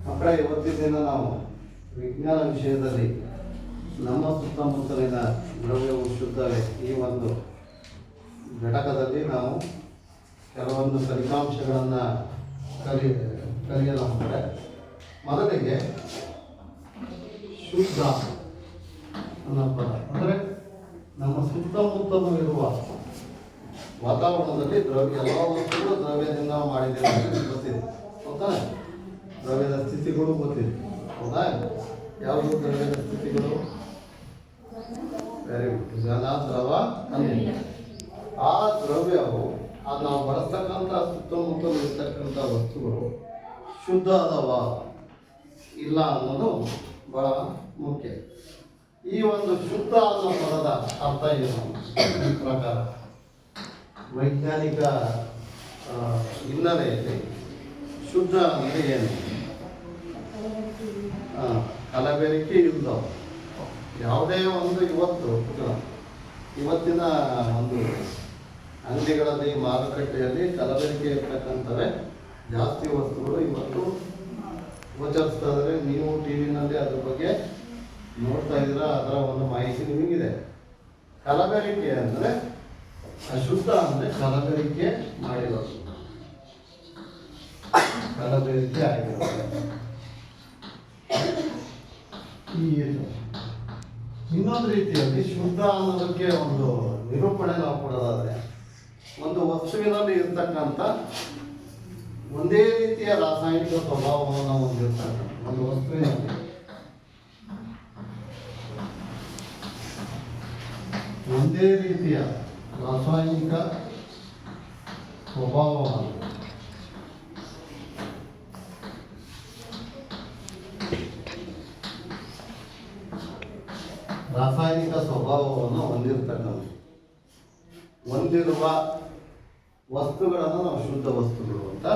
ಮಕ್ಕಳ ಇವತ್ತಿನ ದಿನ ನಾವು ವಿಜ್ಞಾನ ವಿಷಯದಲ್ಲಿ ನಮ್ಮ ಸುತ್ತಮುತ್ತಲಿನ ದ್ರವ್ಯವು ಶುದ್ಧವೇ ಈ ಒಂದು ಘಟಕದಲ್ಲಿ ನಾವು ಕೆಲವೊಂದು ಫಲಿತಾಂಶಗಳನ್ನು ಕಲಿಯಲಾಗುತ್ತದೆ. ಮೊದಲಿಗೆ ಶುದ್ಧ ಅನ್ನೋ ಪದ ಅಂದರೆ ನಮ್ಮ ಸುತ್ತಮುತ್ತಲೂ ಇರುವ ವಾತಾವರಣದಲ್ಲಿ ಎಲ್ಲ ವಸ್ತುಗಳು ದ್ರವ್ಯದಿಂದ ಮಾಡಿದೆ ಗೊತ್ತಿದೆ, ಹೌದಾ? ದ್ರವ್ಯದ ಸ್ಥಿತಿಗಳು ಗೊತ್ತಿದೆ, ಹೌದಾ? ಯಾವುದು ದ್ರವ್ಯದ ಸ್ಥಿತಿಗಳು? Very good. ಜಲ, ದ್ರವ, ಅನಿಲ. ಆ ದ್ರವ್ಯವು ಅದು ನಾವು ಬಳಸ್ತಕ್ಕಂಥ ಸುತ್ತಮುತ್ತಲು ಇರ್ತಕ್ಕಂಥ ವಸ್ತುಗಳು ಶುದ್ಧ ಅದಾವ ಇಲ್ಲ ಅನ್ನೋದು ಬಹಳ ಮುಖ್ಯ. ಈ ಒಂದು ಶುದ್ಧ ಅನ್ನೋ ಪದದ ಅರ್ಥ ಏನು ಈ ಪ್ರಕಾರ ವೈಜ್ಞಾನಿಕ ಹಿನ್ನೆಲೆಯಲ್ಲಿ ಶುದ್ಧ ಅಂದರೆ ಏನು? ಕಲಬೆರಕೆ ಇಲ್ಲದವ ಯಾವುದೇ ಒಂದು ಇವತ್ತಿನ ಒಂದು ಅಂಗಡಿಗಳಲ್ಲಿ ಮಾರುಕಟ್ಟೆಯಲ್ಲಿ ಕಲಬೆರಕೆ ಇರ್ತಕ್ಕಂಥವೇ ಜಾಸ್ತಿ ವಸ್ತುಗಳು ಇವತ್ತು ಗೋಚರಿಸ್ತಾ ಇದ್ದಾರೆ. ನೀವು ಟಿ ವಿನಲ್ಲಿ ಅದ್ರ ಬಗ್ಗೆ ನೋಡ್ತಾ ಇದ್ದೀರಾ, ಅದರ ಒಂದು ಮಾಹಿತಿ ನಿಮಗಿದೆ. ಕಲಬೆರಕೆ ಅಂದರೆ ಅಶುದ್ಧ ಅಂದರೆ ಕಲಬೆರಕೆ ಮಾಡಿರೋದು, ಕಲಬೆರಕೆ ಆಗಿರೋದು. ಇನ್ನೊಂದು ರೀತಿಯಲ್ಲಿ ಶುದ್ಧ ಅನ್ನೋದಕ್ಕೆ ಒಂದು ನಿರೂಪಣೆ ನಾವು ಕೊಡೋದಾದ್ರೆ, ಒಂದು ವಸ್ತುವಿನಲ್ಲಿ ಇರ್ತಕ್ಕಂಥ ಒಂದೇ ರೀತಿಯ ರಾಸಾಯನಿಕ ಸ್ವಭಾವವನ್ನು ಹೊಂದಿರ್ತಕ್ಕಂಥ ಒಂದು ವಸ್ತುವಿನಲ್ಲಿ ಒಂದೇ ರೀತಿಯ ರಾಸಾಯನಿಕ ಸ್ವಭಾವವನ್ನು ಹೊಂದಿರುವ ವಸ್ತುಗಳನ್ನು ನಾವು ಶುದ್ಧ ವಸ್ತುಗಳು ಅಂತ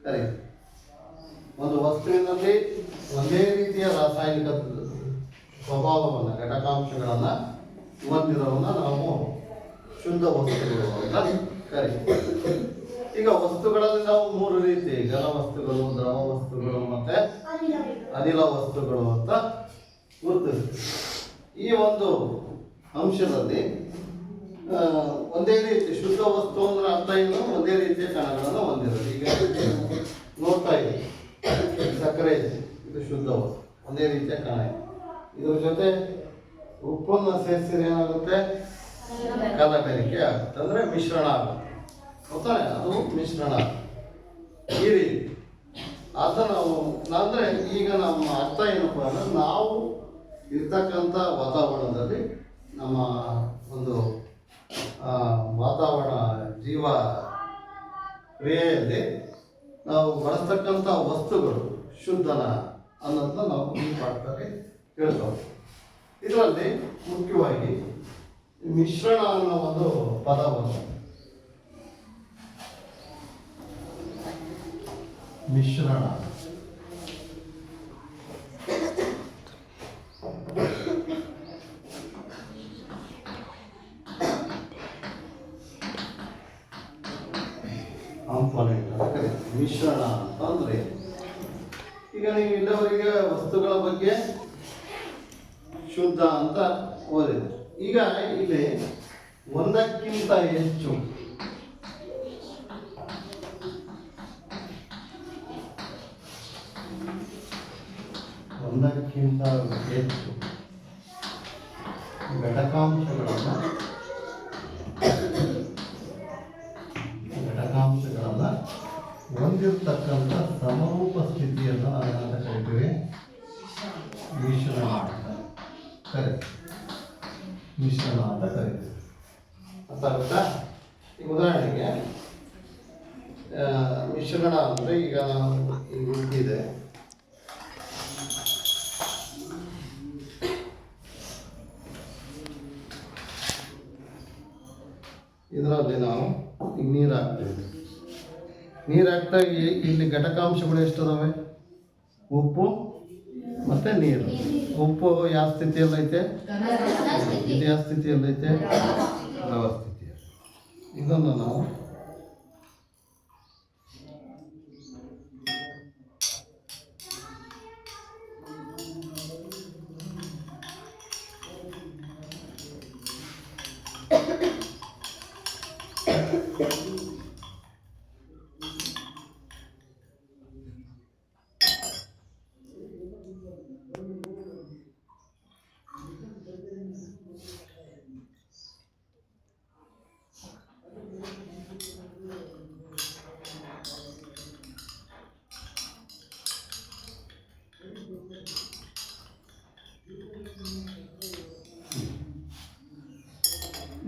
ಕರೀತೀವಿ. ಒಂದು ವಸ್ತುವಿನಲ್ಲಿ ಒಂದೇ ರೀತಿಯ ರಾಸಾಯನಿಕ ಸ್ವಭಾವವನ್ನು ಘಟಕಾಂಶಗಳನ್ನು ಹೊಂದಿರೋವನ್ನ ನಾವು ಶುದ್ಧ ವಸ್ತುಗಳು ಅಂತ ಕರೀತೀವಿ. ಈಗ ವಸ್ತುಗಳಲ್ಲಿ ನಾವು ಮೂರು ರೀತಿ, ಘನ ವಸ್ತುಗಳು, ದ್ರವ ವಸ್ತುಗಳು ಮತ್ತೆ ಅನಿಲ ವಸ್ತುಗಳು ಅಂತ ಗುರುತಿಸ್ತೀವಿ. ಈ ಒಂದು ಅಂಶದಲ್ಲಿ ಒಂದೇ ರೀತಿ ಶುದ್ಧ ವಸ್ತು ಅಂದ್ರೆ ಅರ್ಥ ಏನು? ಒಂದೇ ರೀತಿಯ ಕಣಗಳನ್ನು ಹೊಂದಿರೋದು. ಈಗ ನೋಡ್ತಾ ಇದ್ದೀವಿ, ಸಕ್ಕರೆ ಇದು ಶುದ್ಧ ವಸ್ತು, ಒಂದೇ ರೀತಿಯ ಕಣ ಇದೆ. ಇದ್ರ ಜೊತೆ ಉಪ್ಪನ್ನು ಸೇರಿಸಿದ್ರೆ ಏನಾಗುತ್ತೆ? ಕಲಬೆರಕೆ ಆಗುತ್ತೆ, ಅಂದರೆ ಮಿಶ್ರಣ ಆಗುತ್ತೆ, ಗೊತ್ತಾನೆ? ಅದು ಮಿಶ್ರಣ ಈ ರೀತಿ. ಅದು ನಾವು ಅಂದರೆ ಈಗ ನಮ್ಮ ಅರ್ಥ ಏನಪ್ಪ ಅಂದರೆ, ನಾವು ಇರ್ತಕ್ಕಂಥ ವಾತಾವರಣದಲ್ಲಿ ನಮ್ಮ ಒಂದು ವಾತಾವರಣ ಜೀವ ಕ್ರಿಯೆಯಲ್ಲಿ ನಾವು ಬಳಸ್ತಕ್ಕಂಥ ವಸ್ತುಗಳು ಶುದ್ಧನ ಅನ್ನೋದನ್ನ ನಾವು ಈ ಪಾಠದಲ್ಲಿ ಹೇಳ್ತೇವೆ. ಇದರಲ್ಲಿ ಮುಖ್ಯವಾಗಿ ಮಿಶ್ರಣ ಅನ್ನೋ ಒಂದು ಪದವನ್ನು, ಮಿಶ್ರಣ ಕಾಂಪೋನೆಂಟ್ ಅಂತ ಕರೀತೀವಿ. ಮಿಶ್ರಣ ಅಂತ ಅಂದ್ರೆ ಈಗ ನೀವು ಇಲ್ಲಿವರೆಗೆ ವಸ್ತುಗಳ ಬಗ್ಗೆ ಶುದ್ಧ ಅಂತ ಓದಿದ್ರಿ. ಈಗ ಇಲ್ಲಿ ಒಂದಕ್ಕಿಂತ ಹೆಚ್ಚು ಘಟಕಾಂಶಗಳನ್ನು ಹೊಂದಿರತಕ್ಕಂಥ ಸಮರೂಪ ಸ್ಥಿತಿಯನ್ನು ನಾವೇನಂತ ಕರಿತೀವಿ? ಮಿಶ್ರಣ ಅಂತ ಕರಿತೀವಿ. ಮಿಶ್ರಣ ಅಂತ ಕರಿತೀವಿ. ಅರ್ಥ ಆಗುತ್ತಾ? ಈಗ ಉದಾಹರಣೆಗೆ ಮಿಶ್ರಣ ಅಂದರೆ ಈಗ ಇದೆ, ಇದರಲ್ಲಿ ನಾವು ಈಗ ನೀರು ಹಾಕ್ತೀವಿ. ನೀರು ಹಾಕ್ತಾ ಇಲ್ಲಿ ಘಟಕಾಂಶಗಳು ಎಷ್ಟದಾವೆ? ಉಪ್ಪು ಮತ್ತು ನೀರು. ಉಪ್ಪು ಯಾವ ಸ್ಥಿತಿಯಲ್ಲೈತೆ? ಇದು ಯಾವ ಸ್ಥಿತಿಯಲ್ಲೈತೆ? ದ್ರವ ಸ್ಥಿತಿಯಲ್ಲಿ. ಇದನ್ನು ನಾವು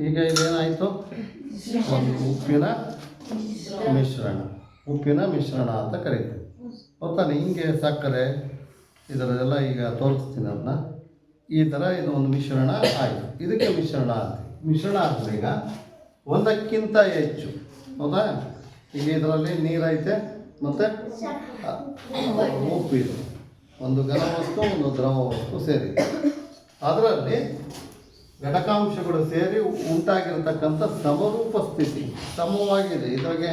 ಈಗ ಇದೇನಾಯಿತು, ಒಂದು ಉಪ್ಪಿನ ಮಿಶ್ರಣ ಅಂತ ಕರೀತೀವಿ. ಗೊತ್ತಾನೆ, ಹಿಂಗೆ ಸಕ್ಕರೆ ಇದರದೆಲ್ಲ ಈಗ ತೋರಿಸ್ತೀನಿ ಅದನ್ನ. ಈ ಥರ ಇದು ಒಂದು ಮಿಶ್ರಣ ಆಯಿತು. ಇದಕ್ಕೆ ಮಿಶ್ರಣ ಆದರೆ ಈಗ ಒಂದಕ್ಕಿಂತ ಹೆಚ್ಚು, ಹೌದಾ? ಈಗ ಇದರಲ್ಲಿ ನೀರೈತೆ ಮತ್ತು ಉಪ್ಪಿದೆ, ಒಂದು ಘನ ವಸ್ತು ಒಂದು ದ್ರವ ವಸ್ತು ಸೇರಿದೆ. ಅದರಲ್ಲಿ ಘಟಕಾಂಶಗಳು ಸೇರಿ ಉಂಟಾಗಿರ್ತಕ್ಕಂಥ ಸಮರೂಪ ಸ್ಥಿತಿ, ಸಮವಾಗಿದೆ. ಇದ್ರಾಗೆ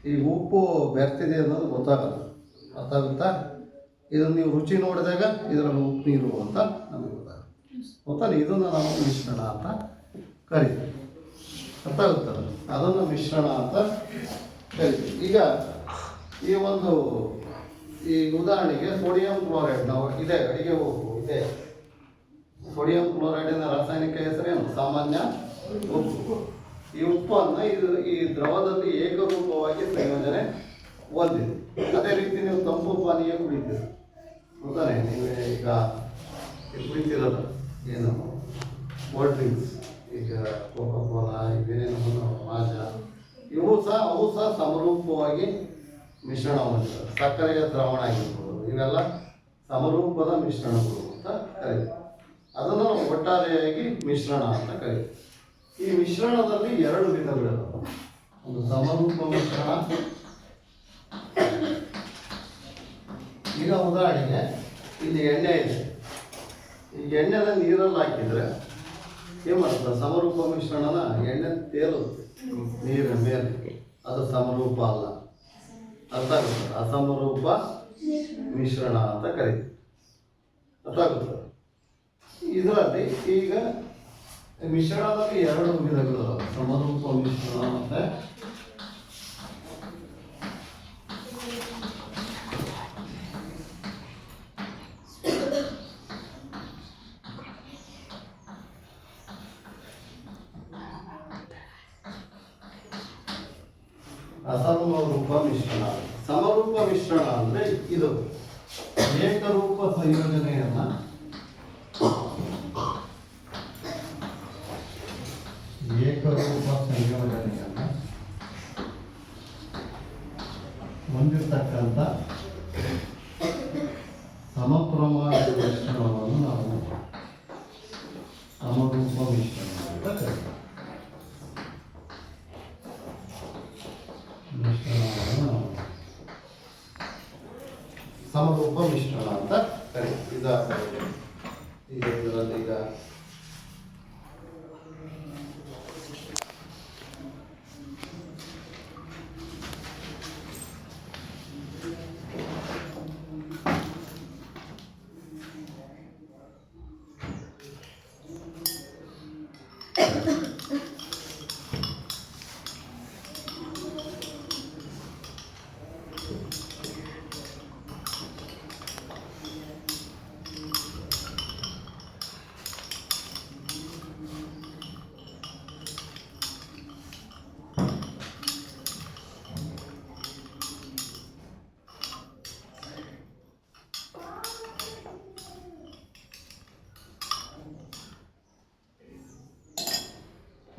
ಈ ಉಪ್ಪು ಬೆರ್ತಿದೆ ಅನ್ನೋದು ಗೊತ್ತಾಗುತ್ತಾ? ಇದನ್ನು ನೀವು ರುಚಿ ನೋಡಿದಾಗ ಇದರಲ್ಲಿ ಉಪ್ಪು ನೀರು ಅಂತ ನಮಗೆ ಗೊತ್ತಾಗುತ್ತೆ. ಇದನ್ನು ನಾವು ಮಿಶ್ರಣ ಅಂತ ಕರಿತೀವಿ. ಗೊತ್ತಾಗುತ್ತಲ್ಲ, ಅದನ್ನು ಮಿಶ್ರಣ ಅಂತ ಕರಿತೀವಿ. ಈಗ ಈ ಉದಾಹರಣೆಗೆ ಸೋಡಿಯಂ ಕ್ಲೋರೈಡ್ ನಾವು ಇದೆ, ಅಡಿಗೆ ಉಪ್ಪು ಇದೆ. ಸೋಡಿಯಂ ಕ್ಲೋರೈಡಿನ ರಾಸಾಯನಿಕ ಹೆಸರೇನು? ಸಾಮಾನ್ಯ ಉಪ್ಪು. ಈ ಉಪ್ಪನ್ನು ಈ ದ್ರವದಲ್ಲಿ ಏಕರೂಪವಾಗಿ ಸಂಯೋಜನೆ ಹೊಂದಿದೆ. ಅದೇ ರೀತಿ ನೀವು ತಂಪು ಪಾನೀಯ ಕುಡಿತೀರಿ, ಗೊತ್ತಾನೆ? ನೀವೇ ಈಗ ಕುಡಿತಿರಲ್ಲ, ಏನು ಕೋಲ್ಡ್ ಡ್ರಿಂಕ್ಸ್, ಈಗ ಕೋಕಾ ಕೋಲಾ, ಇವೇನೇನು ಮಾಜ, ಅವು ಸಹ ಸಮರೂಪವಾಗಿ ಮಿಶ್ರಣ ಹೊಂದಿದೆ. ಸಕ್ಕರೆಯ ದ್ರಾವಣ ಆಗಿರ್ಬೋದು, ಇವೆಲ್ಲ ಸಮರೂಪದ ಮಿಶ್ರಣಗಳು ಅಂತ ಕರೀತೀವಿ. ಅದನ್ನು ನಾವು ಒಟ್ಟಾರೆಯಾಗಿ ಮಿಶ್ರಣ ಅಂತ ಕರೀತೀವಿ. ಈ ಮಿಶ್ರಣದಲ್ಲಿ 2 ವಿಧಗಳಿವೆ. ಒಂದು ಸಮರೂಪ ಮಿಶ್ರಣ. ಈಗ ಉದಾಹರಣೆಗೆ ಇಲ್ಲಿ ಎಣ್ಣೆ ಇದೆ. ಈ ಎಣ್ಣೆನ ನೀರಲ್ಲಿ ಹಾಕಿದರೆ ಏನು ಮಾಡ್ತದೆ? ಸಮರೂಪ ಮಿಶ್ರಣನ ಎಣ್ಣೆ ತೇಲುತ್ತೆ ನೀರಿನ ಮೇಲೆ, ಅದು ಸಮರೂಪ ಅಲ್ಲ. ಅರ್ಥ ಆಗುತ್ತೆ? ಅಸಮರೂಪ ಮಿಶ್ರಣ ಅಂತ ಕರೀತೀವಿ. ಅರ್ಥ ಆಗುತ್ತೆ? ಇದರಲ್ಲಿ ಈಗ ಮಿಶ್ರಣದಲ್ಲಿ 2 ವಿಧಗಳು, ಸಮರೂಪ ಮಿಶ್ರಣ ಮತ್ತು ಅಸಮರೂಪ ಮಿಶ್ರಣ. ಸಮರೂಪ ಮಿಶ್ರಣ ಅಂದರೆ ಇದು ಏಕರೂಪ ಸಂಯೋಜನೆಯನ್ನು ಹೊಂದಿರತಕ್ಕಂಥ ಸಮ ಪ್ರಮಾಣದ ಮಿಶ್ರಣವನ್ನು ನಾವು ಸಮರೂಪ ಮಿಶ್ರಣ ಅಂತ ಕರೀತೀವಿ. ಸಮರೂಪ ಮಿಶ್ರಣ ಅಂತ ಕರೀತೀವಿ. ಈಗ ಇದರಲ್ಲಿ ಈಗ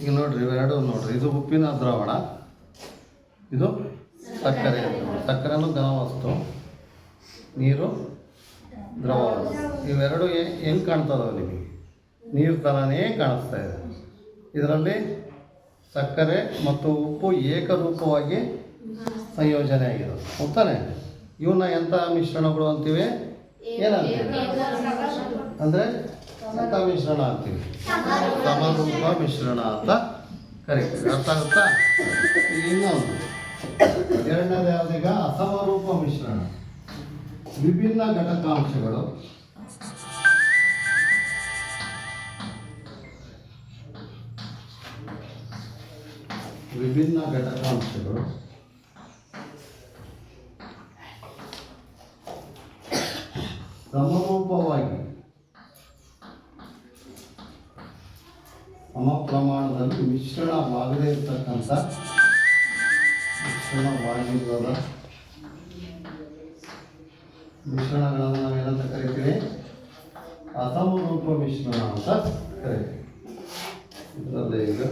ಈಗ ನೋಡ್ರಿ, ಇವೆರಡು ನೋಡ್ರಿ, ಇದು ಉಪ್ಪಿನ ದ್ರಾವಣ, ಇದು ಸಕ್ಕರೆ. ಸಕ್ಕರೆನೂ ಘನವಸ್ತು, ನೀರು ದ್ರವ ವಸ್ತು. ಇವೆರಡು ಹೆಂಗೆ ಕಾಣ್ತದವ ನಿಮಗೆ? ನೀರು ಥರನೇ ಕಾಣಿಸ್ತಾ ಇದೆ. ಇದರಲ್ಲಿ ಸಕ್ಕರೆ ಮತ್ತು ಉಪ್ಪು ಏಕರೂಪವಾಗಿ ಸಂಯೋಜನೆ ಆಗಿದೆ, ಗೊತ್ತಾನೆ? ಇವನ್ನ ಎಂಥ ಮಿಶ್ರಣಗಳು ಅಂತೀವಿ? ಏನಂತೀವಿ ಅಂದರೆ ಎಂಥ ಮಿಶ್ರಣ ಅಂತೀವಿ? ಸಮರೂಪ ಮಿಶ್ರಣ ಅಂತ ಕರೀತೀವಿ. ಅರ್ಥ ಆಗುತ್ತಾ? ಇನ್ನೊಂದು ಎರಡನೇದು ಯಾವುದೀಗ? ಅಸಮರೂಪ ಮಿಶ್ರಣ. ವಿಭಿನ್ನ ಘಟಕಾಂಶಗಳು ಸಮರೂಪವಾಗಿ ಸಮ ಪ್ರಮಾಣದಲ್ಲಿ ಮಿಶ್ರಣವಾಗದೇ ಇರತಕ್ಕಂಥ ಮಿಶ್ರಣವಾಗಿಲ್ಲದ ಮಿಶ್ರಣಗಳನ್ನು ನಾವೇನಂತ ಕರಿತೀವಿ? ಅಸಮರೂಪ ಮಿಶ್ರಣ ಅಂತ ಕರಿತೀವಿ. ಇದರಲ್ಲಿ ಈಗ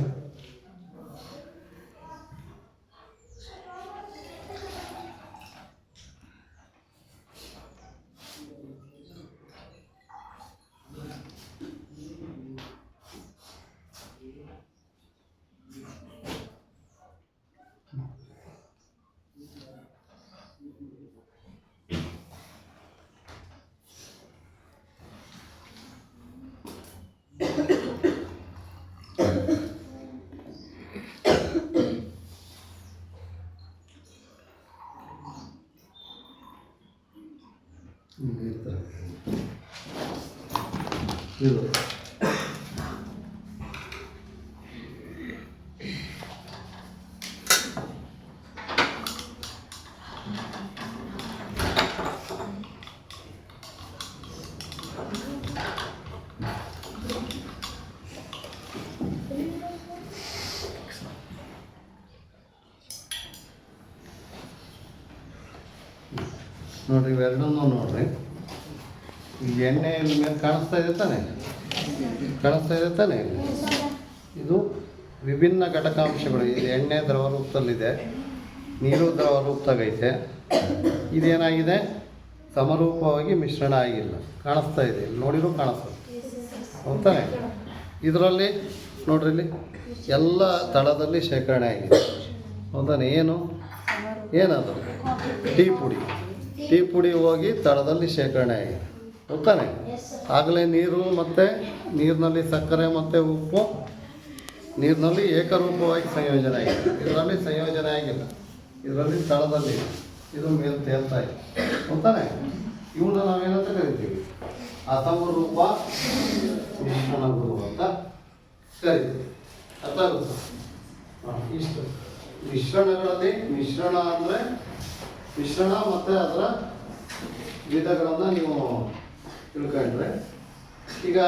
ಈ ಥರ ಇದು ನೋಡಿರಿ, ಇವೆರಡನ್ನೂ ನೋಡಿರಿ. ಈಗ ಎಣ್ಣೆ ಇಲ್ಲಿ ಮೇಲೆ ಕಾಣಿಸ್ತಾ ಇದೆ ತಾನೆ ಇದು ವಿಭಿನ್ನ ಘಟಕಾಂಶಗಳು. ಇದು ಎಣ್ಣೆ ದ್ರವ ರೂಪದಲ್ಲಿದೆ, ನೀರು ದ್ರವ ರೂಪದಾಗೈತೆ. ಇದೇನಾಗಿದೆ, ಸಮರೂಪವಾಗಿ ಮಿಶ್ರಣ ಆಗಿಲ್ಲ. ಕಾಣಿಸ್ತಾ ಇದೆ, ಇಲ್ಲಿ ನೋಡಿರೂ ಕಾಣಿಸ್ತದೆ ಹೌದಾನೆ. ಇದರಲ್ಲಿ ನೋಡ್ರಿ, ಇಲ್ಲಿ ಎಲ್ಲ ತಳದಲ್ಲಿ ಶೇಖರಣೆ ಆಗಿದೆ ಹೌದಾನೆ. ಏನದು ಟೀ ಪುಡಿ ಹೋಗಿ ತಳದಲ್ಲಿ ಶೇಖರಣೆ ಆಗಿದೆ ಹೌದಾನೆ. ಆಗಲೇ ನೀರು ಮತ್ತು ನೀರಿನಲ್ಲಿ ಸಕ್ಕರೆ ಮತ್ತು ಉಪ್ಪು ನೀರಿನಲ್ಲಿ ಏಕರೂಪವಾಗಿ ಸಂಯೋಜನೆ ಆಗಿದೆ. ಇದರಲ್ಲಿ ಸಂಯೋಜನೆ ಆಗಿಲ್ಲ, ಇದರಲ್ಲಿ ತಳದಲ್ಲಿ ಇದು ಮೇಲೆ ತೇಲ್ತಾ ಇದೆ ಹೌದಾನೆ. ಇವನ್ನ ನಾವೇನಂತ ಕರಿತೀವಿ, ಅಸಮರೂಪ ಮಿಶ್ರಣಗಳು ಅಂತ ಕರಿತೀವಿ. ಅರ್ಥ ಆಗುತ್ತೆ? ಇಷ್ಟು ಮಿಶ್ರಣಗಳಲ್ಲಿ ಮಿಶ್ರಣ ಅಂದರೆ ಮಿಶ್ರಣ ಮತ್ತು ಅದರ ವಿಧಗಳನ್ನು ನೀವು ತಿಳ್ಕೊಂಡ್ರೆ ಈಗ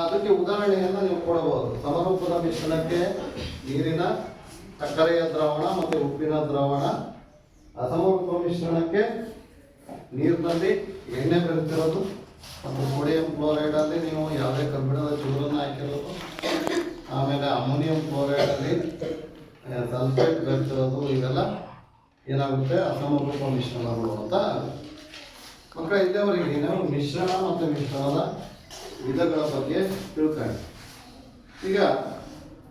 ಅದಕ್ಕೆ ಉದಾಹರಣೆಯನ್ನು ನೀವು ಕೊಡಬಹುದು. ಸಮರೂಪದ ಮಿಶ್ರಣಕ್ಕೆ ನೀರಿನ ಸಕ್ಕರೆಯ ದ್ರಾವಣ ಮತ್ತು ಉಪ್ಪಿನ ದ್ರಾವಣ, ಅಸಮರೂಪ ಮಿಶ್ರಣಕ್ಕೆ ನೀರಿನಲ್ಲಿ ಎಣ್ಣೆ ಬೆರೆತಿರೋದು ಮತ್ತು ಸೋಡಿಯಂ ಕ್ಲೋರೈಡಲ್ಲಿ ನೀವು ಯಾವುದೇ ಕಬ್ಬಿಣದ ಚೂರನ್ನು ಹಾಕಿರೋದು, ಆಮೇಲೆ ಅಮೋನಿಯಂ ಕ್ಲೋರೈಡಲ್ಲಿ ಸಲ್ಫೇಟ್ ಬೆರೆತಿರೋದು, ಇವೆಲ್ಲ ಏನಾಗುತ್ತೆ ಅಸಮರೂಪ ಮಿಶ್ರಣಗಳು ಅಂತ. ಮಕ್ಕಳ ಇಲ್ಲಿಯವರೆಗೆ ನಾವು ಮಿಶ್ರಣ ಮತ್ತು ಮಿಶ್ರಣದ ವಿಧಗಳ ಬಗ್ಗೆ ತಿಳ್ಕೊಂಡು ಈಗ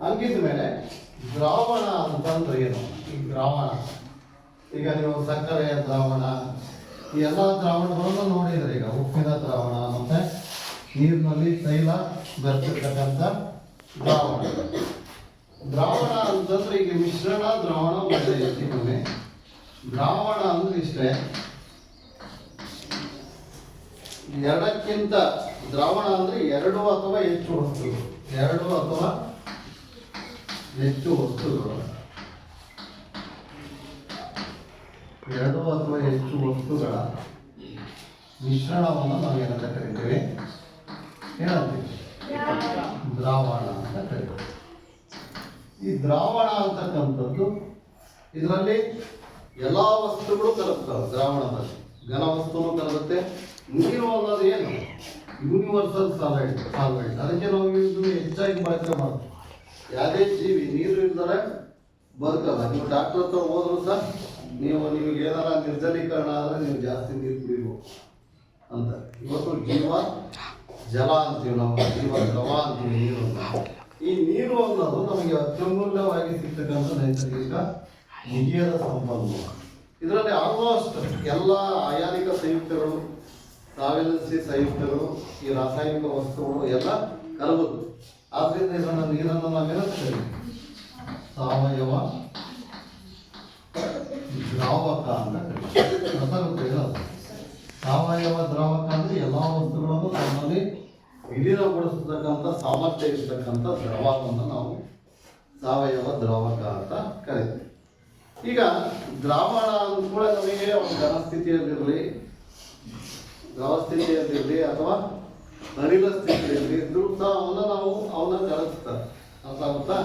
ಹಂಗಿದ ಮೇಲೆ ದ್ರಾವಣ ಅಂತಂದ್ರೆ ಏನು? ಈ ದ್ರಾವಣ ಈಗ ನೀವು ಸಕ್ಕರೆಯ ದ್ರಾವಣ ಈ ಎಲ್ಲ ದ್ರಾವಣಗಳನ್ನು ನೋಡಿದರೆ, ಈಗ ಉಪ್ಪಿನ ದ್ರಾವಣ ಮತ್ತು ನೀರಿನಲ್ಲಿ ತೈಲ ಬೆರೆತಿರ್ತಕ್ಕಂಥ ದ್ರಾವಣ ಅಂತಂದ್ರೆ ಈಗ ಮಿಶ್ರಣ ದ್ರಾವಣ ಮತ್ತೆ ದ್ರಾವಣ ಅಂದ್ರೆ ಇಷ್ಟೇ, ಎರಡಕ್ಕಿಂತ ದ್ರಾವಣ ಅಂದ್ರೆ ಎರಡು ಅಥವಾ ಹೆಚ್ಚು ವಸ್ತುಗಳು ಮಿಶ್ರಣವನ್ನು ನಾವೇನಂತ ಕರಿತೀವಿ, ದ್ರಾವಣ ಅಂತ ಕರಿತೀವಿ. ಈ ದ್ರಾವಣ ಅಂತಕ್ಕಂಥದ್ದು ಇದರಲ್ಲಿ ಎಲ್ಲ ವಸ್ತುಗಳು ಕರಗುತ್ತವೆ. ದ್ರಾವಣದಲ್ಲಿ ಘನ ವಸ್ತುನು ಕರಗುತ್ತೆ. ನೀರು ಅನ್ನೋದು ಏನು ಯೂನಿವರ್ಸಲ್ ಸಾಲ್ವೆಂಟ್. ಅದಕ್ಕೆ ನಾವು ಇದು ಹೆಚ್ಚಾಗಿ ಬಳಕೆ ಮಾಡ್ತೀವಿ. ಯಾವುದೇ ಜೀವಿ ನೀರು ಇಲ್ದರೆ ಬದುಕಲ್ಲ. ನೀವು ಡಾಕ್ಟರ್ ಹತ್ರ ಹೋದ್ರು ಸಹ ನಿಮಗೆ ಏನಾರ ನಿರ್ಜಲೀಕರಣ ಆದರೆ ನೀವು ಜಾಸ್ತಿ ನೀರು ಕುಡಿಬೇಕು ಅಂತ. ಇವತ್ತು ಜೀವ ಜಲ ಅಂತೀವಿ ನಾವು, ಜೀವ ದ್ರವ ಅಂತೀವಿ ನೀರು. ಈ ನೀರು ಅನ್ನೋದು ನಮಗೆ ಅತ್ಯಮೂಲ್ಯವಾಗಿ ಸಿಗ್ತಕ್ಕಂಥ ನೈಸರ್ಗಿಕ ನಿಧಿಯದ ಸಂಪನ್ಮೂಲ. ಇದರಲ್ಲಿ ಆಲ್ಮೋಸ್ಟ್ ಎಲ್ಲ ಅಯಾನಿಕ ಸಂಯುಕ್ತಗಳು, ಸಾವೆಲೆನ್ಸಿ ಸಂಯುಕ್ತಗಳು, ಈ ರಾಸಾಯನಿಕ ವಸ್ತುಗಳು ಎಲ್ಲ ಕರಗುದು. ಆದ್ದರಿಂದ ಇದನ್ನು ನೀರನ್ನು ನಾವೇನಂತ ಸಾವಯವ ದ್ರಾವಕ ಅಂತ ಕರೀತೀವಿ. ಸಾವಯವ ದ್ರಾವಕ ಅಂದರೆ ಎಲ್ಲ ವಸ್ತುಗಳನ್ನು ತನ್ನಲ್ಲಿ ವಿಲೀನಗೊಳಿಸತಕ್ಕಂಥ ಸಾಮರ್ಥ್ಯ ಇರತಕ್ಕಂಥ ದ್ರವವನ್ನು ನಾವು ಸಾವಯವ ದ್ರಾವಕ ಅಂತ ಕರೀತೀವಿ. ಈಗ ದ್ರಾವಣ ಅಂದ ಕೂಡ ನಮಗೆ ಒಂದು ಘನ ಸ್ಥಿತಿಯಲ್ಲಿರಲಿ, ದ್ರವ ಸ್ಥಿತಿಯಲ್ಲಿರಲಿ ಅಥವಾ ಅನಿಲ ಸ್ಥಿತಿಯಲ್ಲಿ ಇದ್ರೂ ಸಹ ಅವನ್ನ ಕರಗಿಸ್ತಾರೆ. ಅರ್ಥ ಆಗುತ್ತಾ?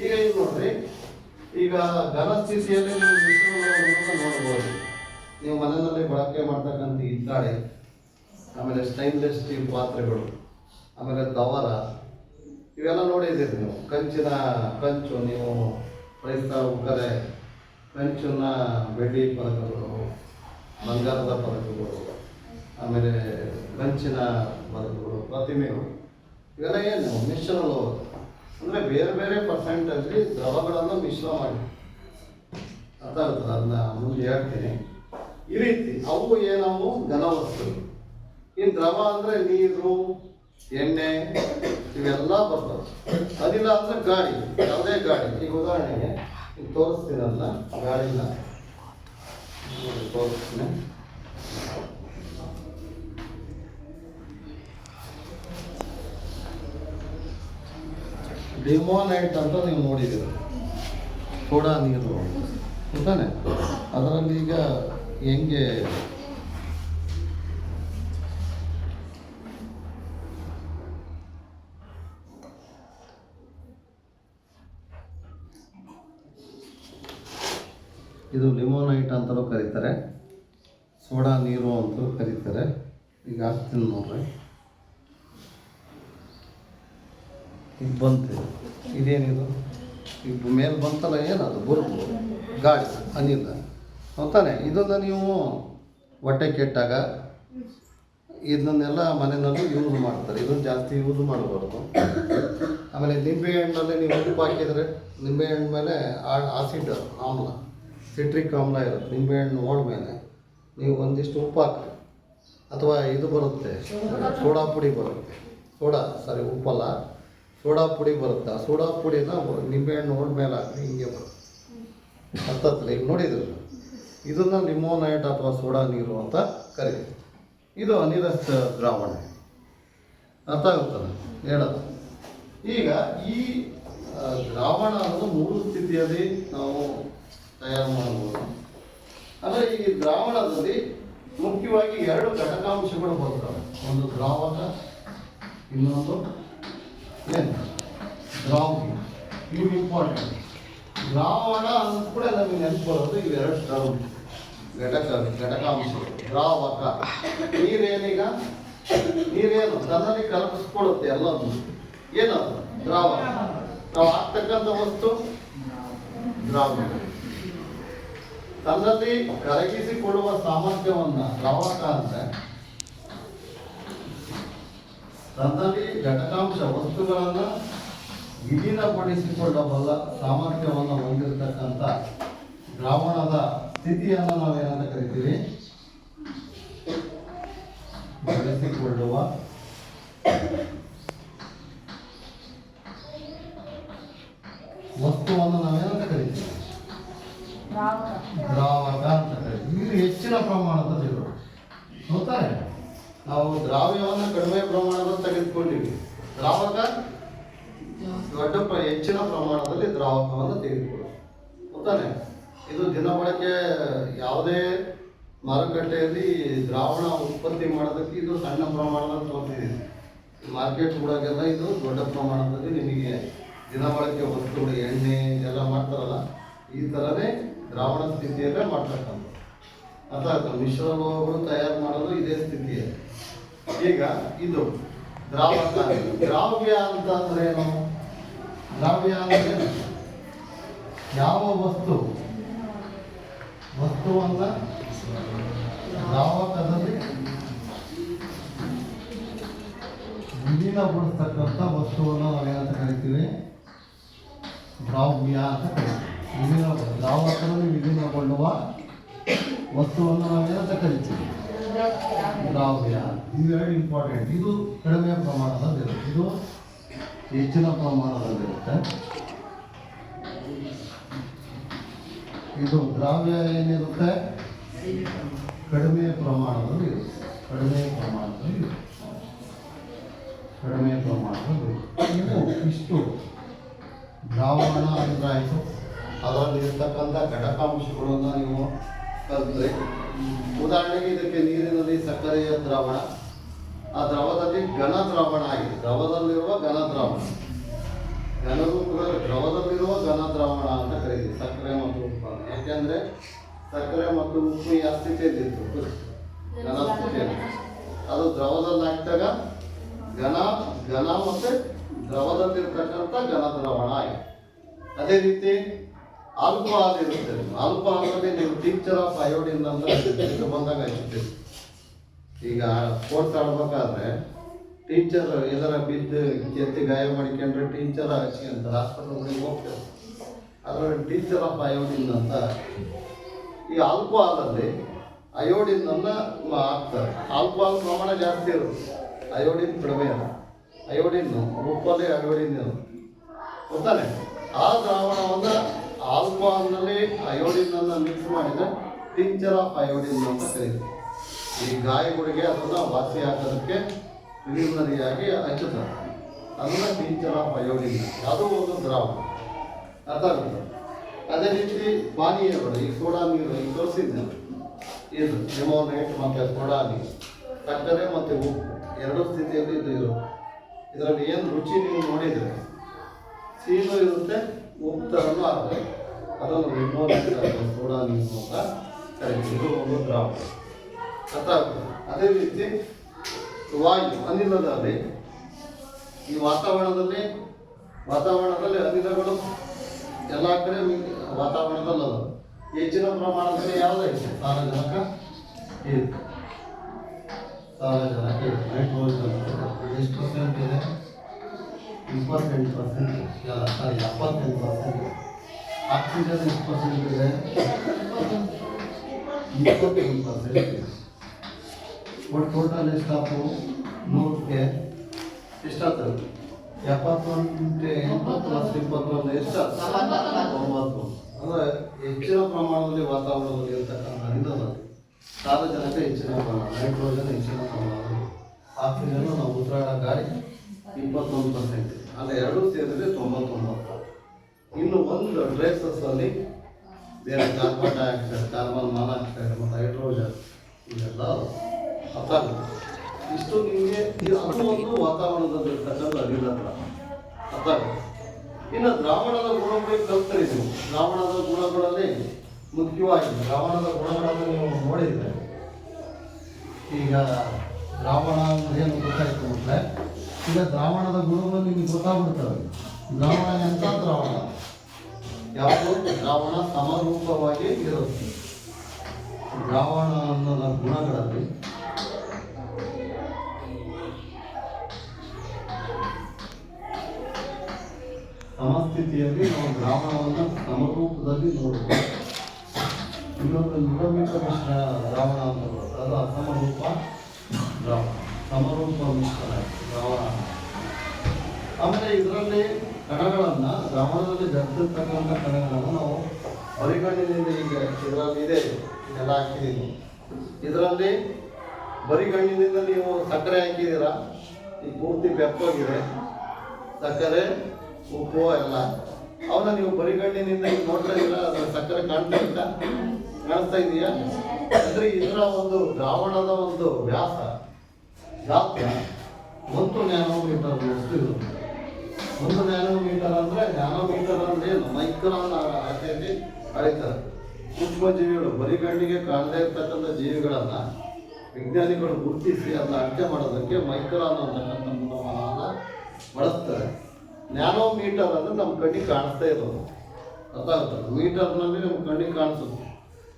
ಈಗ ಇದು ನೋಡ್ರಿ, ಈಗ ಘನ ಸ್ಥಿತಿಯಲ್ಲಿ ನೀವು ಮಿಶ್ರಣಗಳನ್ನು ನೋಡ್ಬೋದು. ನೀವು ಮನೆಯಲ್ಲಿ ಬಳಕೆ ಮಾಡ್ತಕ್ಕಂಥ ಹಿತ್ತಾಳೆ, ಆಮೇಲೆ ಸ್ಟೈನ್ಲೆಸ್ ಸ್ಟೀಲ್ ಪಾತ್ರೆಗಳು, ಆಮೇಲೆ ದವರ, ಇವೆಲ್ಲ ನೋಡಿದ್ದೀರಿ ನೀವು. ಕಂಚು ನೀವು ರೈತ ಉಕ್ಕರೆ ಕಂಚಿನ ಬೆಳ್ಳಿ ಪದಕಗಳು, ಬಂಗಾರದ ಪದಕಗಳು, ಆಮೇಲೆ ಕಂಚಿನ ಪದಕಗಳು, ಪ್ರತಿಮೆಗಳು, ಇವೆಲ್ಲ ಏನು ಮಿಶ್ರಣಗಳು ಅಂದರೆ ಬೇರೆ ಬೇರೆ ಪರ್ಸೆಂಟಲ್ಲಿ ದ್ರವಗಳನ್ನು ಮಿಶ್ರ ಮಾಡಿ. ಅರ್ಥ ಆಗುತ್ತದೆ? ಅದನ್ನ ಮುಂದೆ ಹೇಳ್ತೀನಿ. ಈ ರೀತಿ ಅವು ಏನವು ಘನವಸ್ತುಗಳು. ಈ ದ್ರವ ಅಂದರೆ ನೀರು, ಎಣ್ಣೆ ಇವೆಲ್ಲ ಬರ್ತವೆ. ಅದಿಲ್ಲ ಅಂದರೆ ಗಾಳಿ, ಯಾವುದೇ ಗಾಳಿ. ಈಗ ಉದಾಹರಣೆಗೆ ಈಗ ತೋರಿಸ್ತೀನಲ್ಲ ಗಾಳಿನ ತೋರಿಸ್ತೀನಿ. ಲಿಮೋನೈಟ್ ಅಂತ ನೀವು ನೋಡಿದ್ದೀರ, ಸೋಡಾ ನೀರು ಅಂತಾನೆ. ಅದರಲ್ಲಿ ಈಗ ಹೆಂಗೆ ಇದು ಲಿಮೋನೈಟ್ ಅಂತಲೂ ಕರೀತಾರೆ, ಸೋಡಾ ನೀರು ಅಂತಲೂ ಕರೀತಾರೆ. ಈಗ ಹಾಕ್ತೀನಿ ನೋಡ್ರಿ. ಈಗ ಬಂತು, ಇದೇನಿದು ಈಗ ಮೇಲೆ ಬಂತಲ್ಲ, ಏನದು ಬುರ್ಬು ಗಾಳಿ ಅನಿಲ ಅಂತಾನೆ. ಇದನ್ನು ನೀವು ಹೊಟ್ಟೆ ಕೆಟ್ಟಾಗ ಇದನ್ನೆಲ್ಲ ಮನೆಯಲ್ಲೂ ಯೂಸ್ ಮಾಡ್ತಾರೆ. ಇದನ್ನು ಜಾಸ್ತಿ ಯೂಸ್ ಮಾಡಬಾರ್ದು. ಆಮೇಲೆ ನಿಂಬೆಹಣ್ಣಲ್ಲಿ ನೀವು ಉಪ್ಪು ಹಾಕಿದರೆ ನಿಂಬೆಹಣ್ಣು ಮೇಲೆ ಆಸಿಡ್ ಆಮ್ಲ, ಸಿಟ್ರಿಕ್ ಆಮ್ಲ ಇರುತ್ತೆ. ನಿಂಬೆಹಣ್ಣು ಹೋದ್ಮೇಲೆ ನೀವು ಒಂದಿಷ್ಟು ಉಪ್ಪು ಹಾಕಿ, ಅಥವಾ ಇದು ಬರುತ್ತೆ ಸೋಡಾ ಪುಡಿ ಬರುತ್ತೆ, ಉಪ್ಪಲ್ಲ ಸೋಡಾ ಪುಡಿ ಬರುತ್ತೆ. ಆ ಸೋಡಾ ಪುಡಿನ ನಿಂಬೆಹಣ್ಣು ಹೋದ್ಮೇಲೆ ಹಾಕಿ ಹಿಂಗೆ ಬರುತ್ತೆ. ಹತ್ತತ್ತಲ್ಲ ಈಗ ನೋಡಿದ್ರು, ಇದನ್ನು ಲಿಮೋನೈಟ್ ಅಥವಾ ಸೋಡಾ ನೀರು ಅಂತ ಕರೀತೀವಿ. ಇದು ಅನಿರಸ್ತ ದ್ರಾವಣ. ಅರ್ಥ ಆಗುತ್ತಲ್ಲ ಹೇಳೋದು. ಈಗ ಈ ದ್ರಾವಣ ಅನ್ನೋದು 3 ಸ್ಥಿತಿಯಲ್ಲಿ ನಾವು ತಯಾರು ಮಾಡಬಹುದು. ಅಂದರೆ ಈ ದ್ರಾವಣದಲ್ಲಿ ಮುಖ್ಯವಾಗಿ 2 ಘಟಕಾಂಶಗಳು ಬರ್ತವೆ. ಒಂದು ದ್ರಾವಕ, ಇನ್ನೊಂದು ಏನು ದ್ರಾವ್ಯ. ಇವು ಇಂಪಾರ್ಟೆಂಟ್. ದ್ರಾವಣ ಅಂದ ಕೂಡ ನಮಗೆ ನೆನಪು ಬರೋದು ಇವೆರಡು ಘಟಕಾಂಶಗಳು. ದ್ರಾವಕ ನೀರೇನೀಗ ನೀರೇನು ತನ್ನಲ್ಲಿ ಕಲಪಿಸ್ಕೊಳ್ಳುತ್ತೆ ಎಲ್ಲದೂ. ಏನದು ದ್ರಾವಕ. ನಾವು ಹಾಕ್ತಕ್ಕಂಥ ವಸ್ತು ದ್ರಾವ್ಯ. ತನ್ನಲ್ಲಿ ಕರಗಿಸಿಕೊಳ್ಳುವ ಸಾಮರ್ಥ್ಯವನ್ನು ದ್ರಾವಕ ಅಂದರೆ ತನ್ನಲ್ಲಿ ಘಟಕಾಂಶ ವಸ್ತುಗಳನ್ನು ವಿಲೀನಪಡಿಸಿಕೊಳ್ಳಬಲ್ಲ ಸಾಮರ್ಥ್ಯವನ್ನು ಹೊಂದಿರತಕ್ಕಂಥ ದ್ರಾವಣದ ಸ್ಥಿತಿಯನ್ನು ನಾವೇನಂತ ಕರಿತೀವಿ? ಬಳಸಿಕೊಳ್ಳುವ ವಸ್ತುವನ್ನು ನಾವೇನಂತ ಕರಿತೀವಿ? ದ್ರಾವಕ ಅಂತ ಕರಿತೀವಿ. ಇದು ಹೆಚ್ಚಿನ ಪ್ರಮಾಣದಲ್ಲಿರುವ ಗೊತ್ತಾರೆ. ನಾವು ದ್ರಾವ್ಯವನ್ನು ಕಡಿಮೆ ಪ್ರಮಾಣದಲ್ಲಿ ತೆಗೆದುಕೊಂಡಿವಿ, ದ್ರಾವಕ ಹೆಚ್ಚಿನ ಪ್ರಮಾಣದಲ್ಲಿ ದ್ರಾವಕವನ್ನು ತೆಗೆದುಕೊಳ್ಳುವ ಗೊತ್ತಾನೆ. ಇದು ದಿನಬಳಕೆ ಯಾವುದೇ ಮಾರುಕಟ್ಟೆಯಲ್ಲಿ ದ್ರಾವಣ ಉತ್ಪತ್ತಿ ಮಾಡೋದಕ್ಕೆ ಇದು ಸಣ್ಣ ಪ್ರಮಾಣದಲ್ಲಿ ತೋರಿಸಿದ್ದೀನಿ. ಮಾರ್ಕೆಟ್ಗಳಿಗೆಲ್ಲ ಇದು ದೊಡ್ಡ ಪ್ರಮಾಣದಲ್ಲಿ ನಿಮಗೆ ದಿನಬಳಕೆ ವಸ್ತುಗಳು, ಎಣ್ಣೆ ಎಲ್ಲ ಮಾಡ್ತಾರಲ್ಲ, ಈ ಥರನೇ ದ್ರಾವಣ ಸ್ಥಿತಿಯಲ್ಲೇ ಮಾಡ್ತಕ್ಕಂಥ. ಅಥವಾ ಮಿಶ್ರ ಲೋಹಗಳು ತಯಾರು ಮಾಡೋದು ಇದೇ ಸ್ಥಿತಿಯೇ. ಈಗ ಇದು ದ್ರಾವಕ. ದ್ರಾವ್ಯ ಅಂತಂದ್ರೆ ಏನು? ದ್ರಾವ್ಯ ಅಂದರೆ ಯಾವ ವಸ್ತುವನ್ನು ದ್ರಾವಕದಲ್ಲಿ ವಿಲೀನಗೊಳಿಸ್ತಕ್ಕಂಥ ವಸ್ತುವನ್ನು ನಾವೇನಂತ ಕರಿತೀವಿ? ದ್ರಾವ್ಯ ಅಂತ ಕರಿತೀವಿ. ದ್ರಾವಕದಲ್ಲಿ ವಿಲೀನಗೊಳ್ಳುವ ವಸ್ತುವನ್ನು ನಾವೇನಂತ ಕರಿತೀವಿ? ದ್ರಾವ್ಯ. ಇವೆರಡು ಇಂಪಾರ್ಟೆಂಟ್. ಇದು ಕಡಿಮೆ ಪ್ರಮಾಣದಲ್ಲಿರುತ್ತೆ, ಇದು ಹೆಚ್ಚಿನ ಪ್ರಮಾಣದಲ್ಲಿರುತ್ತೆ. ಇದು ದ್ರಾವ್ಯ ಏನಿರುತ್ತೆ? ಕಡಿಮೆ ಪ್ರಮಾಣದಲ್ಲಿ ಇರುತ್ತೆ. ನೀವು ಇಷ್ಟು ದ್ರಾವಣ ಅಂದ್ರೆ ಆಯಿತು. ಅದರಲ್ಲಿ ಇರ್ತಕ್ಕಂಥ ಘಟಕಾಂಶಗಳನ್ನು ನೀವು ಕಲಿತ್ರೆ, ಉದಾಹರಣೆಗೆ ಇದಕ್ಕೆ ನೀರಿನಲ್ಲಿ ಸಕ್ಕರೆಯ ದ್ರಾವಣ, ಆ ದ್ರವದಲ್ಲಿ ಘನ ದ್ರಾವಣ ಆಗಿದೆ. ದ್ರವದಲ್ಲಿರುವ ಘನ ದ್ರಾವಣ, ದ್ರವದಲ್ಲಿರುವ ಘನ ದ್ರಾವಣ ಅಂತ ಕರೀತೀವಿ ಸಕ್ಕರೆ ಮತ್ತು ಉಪ್ಪು. ಯಾಕೆಂದರೆ ಸಕ್ಕರೆ ಮತ್ತು ಉಪ್ಪು ಯಾವ ಸ್ಥಿತಿಯಲ್ಲಿತ್ತು? ಘನ ಸ್ಥಿತಿಯಲ್ಲಿ. ಅದು ದ್ರವದಲ್ಲಿ ಹಾಕಿದಾಗ ಘನ ಮತ್ತು ದ್ರವದಲ್ಲಿರ್ತಕ್ಕಂಥ ಘನ ದ್ರಾವಣ ಆಗಿದೆ. ಅದೇ ರೀತಿ ಆಲ್ಕೋಹಾಲ್ ಇರುತ್ತೆ. ಆಲ್ಕೋಹಾಲಲ್ಲಿ ನೀವು ಟಿಂಕ್ಚರ್ ಆಫ್ ಅಯೋಡಿನ್ ಅಂತ ಇದು ಬಂದಾಗ ಹಚ್ತೀವಿ. ಈಗ ಸ್ಪೋರ್ಟ್ಸ್ ಆಡ್ಬೇಕಾದ್ರೆ ಟೀಚರ್ ಎಲ್ಲರ ಬಿದ್ದು ಎತ್ತಿ ಗಾಯ ಮಾಡಿಕೊಂಡ್ರೆ ಟೀಚರ್ ಹಚ್ಚಿ ಅಂತ ಹಾಸ್ಪಿಟಲ್ಗಳಿಗೆ ಹೋಗ್ತೇವೆ. ಅದರಲ್ಲಿ ಟೀಚರ್ ಆಫ್ ಅಯೋಡಿನ್ ಅಂತ. ಈ ಆಲ್ಕೋಹಾಲಲ್ಲಿ ಅಯೋಡಿನನ್ನು ಹಾಕ್ತಾರೆ. ಆಲ್ಕೋಹಾಲ್ ಪ್ರಮಾಣ ಜಾಸ್ತಿ ಇರುತ್ತೆ, ಅಯೋಡಿನ್ ಕಡಿಮೆ ಇರುತ್ತೆ. ಅಯೋಡಿನ್ನು ಉಪ್ಪಲ್ಲಿ ಅಯೋಡಿನ್ ಇರುತ್ತೆ ಗೊತ್ತಾನೆ. ಆ ದ್ರಾವಣವನ್ನು ಆಲ್ಕೋಹಾಲ್ನಲ್ಲಿ ಅಯೋಡಿನನ್ನು ಮಿಕ್ಸ್ ಮಾಡಿದರೆ ಟಿಂಕ್ಚರ್ ಆಫ್ ಅಯೋಡಿನ್ ಅಂತ ಕರೀತೀವಿ. ಈ ಗಾಯಗಳಿಗೆ ಅದನ್ನು ವಾಸಿ ಹಾಕೋದಕ್ಕೆ ಪ್ರಿಲಿಮಿನರಿಯಾಗಿ ಹಚ್ಚುತ್ತಾರೆ. ಅನ್ನ ಟೀಚರ್ ಆಫ್ ಅಯೋಡಿನ್, ಅದು ಒಂದು ದ್ರಾವಣ. ಅರ್ಥ ಆಗುತ್ತೆ. ಅದೇ ರೀತಿ ಪಾನೀಯಗಳು, ಈ ಸೋಡಾ ನೀರು ಈಗ ತೋರಿಸಿದ್ದೆ, ಇದು ಲಿಮೋನೇಟ್ ಮತ್ತು ಸೋಡಾ ನೀರು, ಸಕ್ಕರೆ ಮತ್ತು ಉಪ್ಪು ಎರಡೂ ಸ್ಥಿತಿಯಲ್ಲಿ ಇದು ಇರುತ್ತೆ. ಇದರಲ್ಲಿ ಏನು ರುಚಿ ನೀವು ನೋಡಿದರೆ ಸಿಹಿನೂ ಇರುತ್ತೆ, ಉಪ್ಪು ಥರನೂ ಆಗುತ್ತೆ. ಅದನ್ನು ಲಿಮೋನೇಟ್ ಅಥವಾ ಸೋಡಾ ನೀರು ಅಂತ ಕರೀತೀವಿ. ಇದು ಒಂದು ದ್ರಾವಣ. ಅರ್ಥ ಆಗುತ್ತೆ. ಅದೇ ರೀತಿ ವಾಯು, ಅನಿಲದಲ್ಲಿ ಈ ವಾತಾವರಣದಲ್ಲಿ ಅನಿಲಗಳು ಎಲ್ಲ ಕಡೆ ವಾತಾವರಣದಲ್ಲಿ ಅದ. ಹೆಚ್ಚಿನ ಪ್ರಮಾಣದಲ್ಲಿ ಯಾವುದೈತೆ? ಸಾರಜನಕ ಇದೆ. ಸಾರಜನಕ ಇದೆ. ನೈಟ್ರೋಜನ್ ಎಷ್ಟು ಪರ್ಸೆಂಟ್ ಇದೆ? 28%. ಇಲ್ಲ ಸಾರಿ 78%. ಆಕ್ಸಿಜನ್ ಎಷ್ಟು ಪರ್ಸೆಂಟ್ ಇದೆ? 28% ಇದೆ. ಒಟ್ಟು ಟೋಟಲ್ ಎಷ್ಟಾಯ್ತು? 100ಕ್ಕೆ ಎಷ್ಟಾಗ್ತದೆ? 71 + 21 ಎಷ್ಟಾಗ್ತದೆ? 90. ಅಂದರೆ ಹೆಚ್ಚಿನ ಪ್ರಮಾಣದಲ್ಲಿ ವಾತಾವರಣದಲ್ಲಿ ಇರ್ತಕ್ಕಂಥ ಅನಿಲದಲ್ಲಿ ಸಾರಜನಕ ಹೆಚ್ಚಿನ ಪ್ರಮಾಣ, ನೈಟ್ರೋಜನ್ ಹೆಚ್ಚಿನ ಪ್ರಮಾಣದಲ್ಲಿ, ಆಕ್ಸಿಜನ್ ನಾವು ಉಸಿರಾಡೋ ಗಾಳಿ 21%. ಅಂದರೆ ಎರಡೂ ಸೇರಿದರೆ 99. ಇನ್ನು ಒಂದು ಟ್ರೇಸಸ್ಸಲ್ಲಿ ಬೇರೆ ಕಾರ್ಬನ್ ಡೈಆಕ್ಸೈಡ್, ಕಾರ್ಬನ್ ಮಾನಾಕ್ಸೈಡ್ ಮತ್ತು ಹೈಡ್ರೋಜನ್ ಇದೆಲ್ಲ ಅರ್ಥ ಆಗುತ್ತೆ. ಇಷ್ಟು ನಿಮಗೆ ಅದು ಒಂದು ವಾತಾವರಣದಲ್ಲಿರ್ತಕ್ಕಂಥ ಅನಿಲ ಅರ್ಥ ಆಗುತ್ತೆ. ಇನ್ನು ದ್ರಾವಣದ ಗುಣಗಳು ಕಲ್ತರಿ ನೀವು. ದ್ರಾವಣದ ಗುಣಗಳಲ್ಲಿ ಮುಖ್ಯವಾಗಿ ದ್ರಾವಣದ ಗುಣಗಳನ್ನು ನೀವು ನೋಡಿದರೆ, ಈಗ ದ್ರಾವಣ ಏನು ಗೊತ್ತಾಯ್ತು ಮಕ್ಕಳೇ, ಈಗ ದ್ರಾವಣದ ಗುಣಗಳು ನಿಮಗೆ ಗೊತ್ತಾಗ್ಬಿಡ್ತವೆ. ದ್ರಾವಣ ಎಂಥ ದ್ರಾವಣ? ಯಾವುದು ದ್ರಾವಣ ಸಮರೂಪವಾಗಿ ಇರುತ್ತೆ. ದ್ರಾವಣ ಅನ್ನೋದ ಗುಣಗಳಲ್ಲಿ ಸಮಸ್ಥಿತಿಯಲ್ಲಿ ನಾವು ದ್ರಾವಣವನ್ನು ಸಮರೂಪದಲ್ಲಿ ನೋಡಬಹುದು. ಇನ್ನೊಂದು ನಿಗಮಿತ ಮಿಶ್ರಣ ದ್ರಾವಣ ಅಂತ ಬರುತ್ತೆ, ಅದು ಅಸಮರೂಪ ದ್ರಾವಣ. ಸಮರೂಪ ಮಿಶ್ರಣ ದ್ರಾವಣ. ಆಮೇಲೆ ಇದರಲ್ಲಿ ಕಣಗಳನ್ನು, ದ್ರಾವಣದಲ್ಲಿ ಬೆರೆತಿರ್ತಕ್ಕಂಥ ಕಣಗಳನ್ನು ನಾವು ಬರಿಗಣ್ಣಿನಿಂದ, ಈಗ ಇದರಲ್ಲಿ ಇದೆ ಇದೆಲ್ಲ ಹಾಕಿದ್ದೀನಿ, ಇದರಲ್ಲಿ ಬರಿಗಣ್ಣಿನಿಂದ ನೀವು ಸಕ್ಕರೆ ಹಾಕಿದ್ದೀರಾ, ಈ ಪೂರ್ತಿ ಬೆಪ್ಪೋಗಿದೆ ಸಕ್ಕರೆ ಉಪ್ಪು ಎಲ್ಲ, ಅವನ್ನ ನೀವು ಬರಿಗಣ್ಣಿನಿಂದ ಈಗ ನೋಡ್ತಾ ಇದ್ದೀರಾ, ಅದರ ಸಕ್ಕರೆ ಕಾಣಿಸ್ತಾ ಇದೆಯಾ? ಅಂದರೆ ಇದರ ಒಂದು ದ್ರಾವಣದ ಒಂದು ವ್ಯಾಸ ಗಾತ್ರ 1 ನ್ಯಾನೋಮೀಟರ್ ಅಷ್ಟು ಇರುತ್ತೆ. 1 ನ್ಯಾನೋಮೀಟರ್ ಅಂದರೆ ಏನು? ಮೈಕ್ರಾನ್ ಆಕೆಯಲ್ಲಿ ಅಳಿತಾರೆ. ಸೂಕ್ಷ್ಮ ಜೀವಿಗಳು, ಬರಿಗಣ್ಣಿಗೆ ಕಾಣದೇ ಇರ್ತಕ್ಕಂಥ ಜೀವಿಗಳನ್ನು ವಿಜ್ಞಾನಿಗಳು ಗುರುತಿಸಿ ಅದನ್ನ ಅಳತೆ ಮಾಡೋದಕ್ಕೆ ಮೈಕ್ರಾನ್ ಅಂತಕ್ಕಂಥ ಮೂಲಮಾನವನ್ನು ಬಳಸ್ತಾರೆ. ನ್ಯಾನೋಮೀಟರ್ ಅಂದರೆ ನಮ್ಮ ಕಣ್ಣಿಗೆ ಕಾಣಿಸ್ತಾ ಇರೋದು, ಅರ್ಥ ಆಗ್ತದೆ. ಮೀಟರ್ನಲ್ಲಿ ನಮ್ಮ ಕಣ್ಣಿಗೆ ಕಾಣಿಸುತ್ತೆ.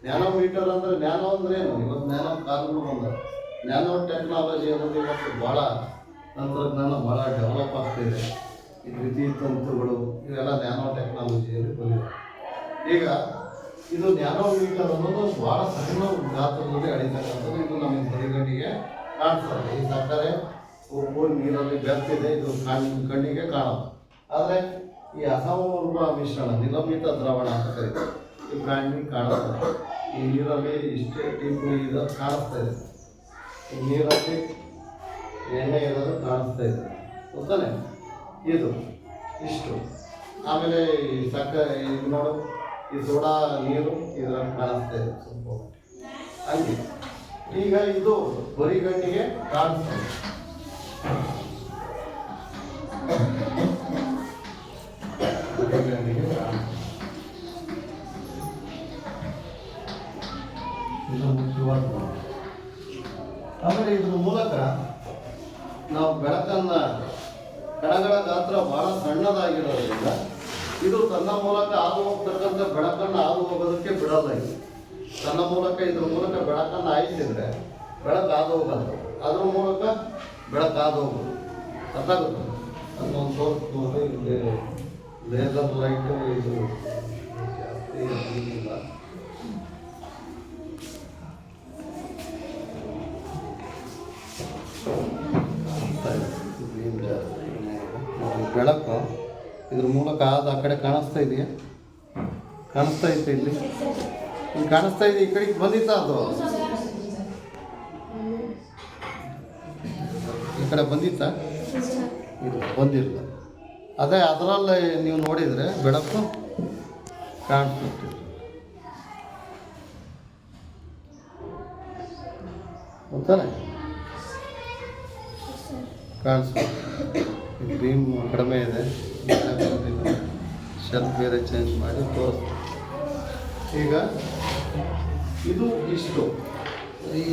ನ್ಯಾನೋಮೀಟರ್ ಅಂದರೆ, ನ್ಯಾನೋ ಅಂದರೆ ಏನು? ಇವತ್ತು ನ್ಯಾನೋ ಕಾರುಗಳು ಬಂದ, ನ್ಯಾನೋ ಟೆಕ್ನಾಲಜಿ ಅನ್ನೋದು ಇವತ್ತು ಭಾಳ ತಂತ್ರಜ್ಞಾನ ಭಾಳ ಡೆವಲಪ್ ಆಗ್ತಾಯಿದೆ. ಈ ದ್ವಿತೀಯ ತಂತುಗಳು ಇವೆಲ್ಲ ನ್ಯಾನೋ ಟೆಕ್ನಾಲಜಿಯಲ್ಲಿ ಬಂದಿದೆ. ಈಗ ಇದು ನ್ಯಾನೋಮೀಟರ್ ಅನ್ನೋದು ಭಾಳ ಸಣ್ಣ ಗಾತ್ರದಲ್ಲಿ ಅಳಿತಕ್ಕಂಥದ್ದು. ಇದು ನಮಗೆ ಬರಿಗಣ್ಣಿಗೆ ಕಾಣಿಸ್ತದೆ. ಈ ಸಕ್ಕರೆ ಉಪ್ಪು ನೀರಲ್ಲಿ ಬೆರ್ತಿದೆ, ಇದು ಕಣ್ಣಿಗೆ ಕಾಣೋದು. ಆದರೆ ಈ ಅಸಮರೂಪ ಮಿಶ್ರಣ ನಿಲಂಬಿತ ದ್ರಾವಣ ಅಂತ ಕರೀತಾರೆ, ಈ ಕಣ್ಣಿಗೆ ಕಾಣಿಸ್ತದೆ. ಈ ನೀರಲ್ಲಿ ಇಷ್ಟೇ ಟೀಪು ಇದು ಕಾಣಿಸ್ತಾ ಇದೆ, ಈ ನೀರಲ್ಲಿ ಎಣ್ಣೆ ಇರೋದು ಕಾಣಿಸ್ತಾ ಇದೆ, ಗೊತ್ತಾನೆ? ಇದು ಇಷ್ಟು. ಆಮೇಲೆ ಈ ಸಕ್ಕರೆ ಇದು ನೋಡು, ಈ ಸೋಡಾ ನೀರು ಇದರಲ್ಲಿ ಕಾಣಿಸ್ತಾ ಇದೆ ಸ್ವಲ್ಪ ಹಂಗೆ. ಈಗ ಇದು ಬರಿಗಣ್ಣಿಗೆ ಕಾಣಿಸ್ತದೆ. ಬರಿಗಣ್ಣಿಗೆ ಇದು ಮುಖ್ಯವಾದ. ಆಮೇಲೆ ಇದ್ರ ಮೂಲಕ ನಾವು ಬೆಳಕನ್ನು, ಕಣಗಳ ಗಾತ್ರ ಬಹಳ ಸಣ್ಣದಾಗಿರೋದ್ರಿಂದ ಇದು ತನ್ನ ಮೂಲಕ ಹಾದು ಹೋಗ್ತಕ್ಕಂಥ ಬೆಳಕನ್ನು ಹಾದು ಹೋಗೋದಕ್ಕೆ ಬಿಡಲ್ಲ. ಇದು ತನ್ನ ಮೂಲಕ, ಇದ್ರ ಮೂಲಕ ಬೆಳಕನ್ನು ಹಾಯಿಸಿದ್ರೆ ಬೆಳಕು ಹಾದು ಹೋಗಲ್ಲ, ಅದ್ರ ಮೂಲಕ ಬೆಳಕು ಹಾದು ಹೋಗೋದು. ಅರ್ಥ ಆಗುತ್ತೆ? ಅದೊಂದು ಸೋರ್ಸ್ ನೋಡಿ, ಇಲ್ಲಿ ಲೇಸರ್ ಲೈಟು ಇದು ಜಾಸ್ತಿ ಇಲ್ಲ. ಬೆಳಕು ಇದ್ರ ಮೂಲಕ ಆದ ಆ ಕಡೆ ಕಾಣಿಸ್ತಾ ಇದೆಯಾ? ಕಾಣಿಸ್ತಾ ಇತ್ತು, ಇಲ್ಲಿ ಕಾಣಿಸ್ತಾ ಇದೆ. ಈ ಕಡೆಗೆ ಬಂದಿತ್ತ, ಅದು ಈ ಕಡೆ ಬಂದಿತ್ತ? ಇದು ಬಂದಿಲ್ಲ. ಅದೇ ಅದರಲ್ಲಿ ನೀವು ನೋಡಿದರೆ ಬೆಳಕು ಕಾಣಿಸುತ್ತೆ. ಗೊತ್ತಾನೆ ಕಾಣಿಸ್ಬೋದು. ಬೀಮ್ ಕಡಿಮೆ ಇದೆ, ಶೆಲ್ಫ್ ಬೇರೆ ಚೇಂಜ್ ಮಾಡಿ ತೋರಿಸ್ತೀವಿ. ಈಗ ಇದು ಇಷ್ಟು ಈ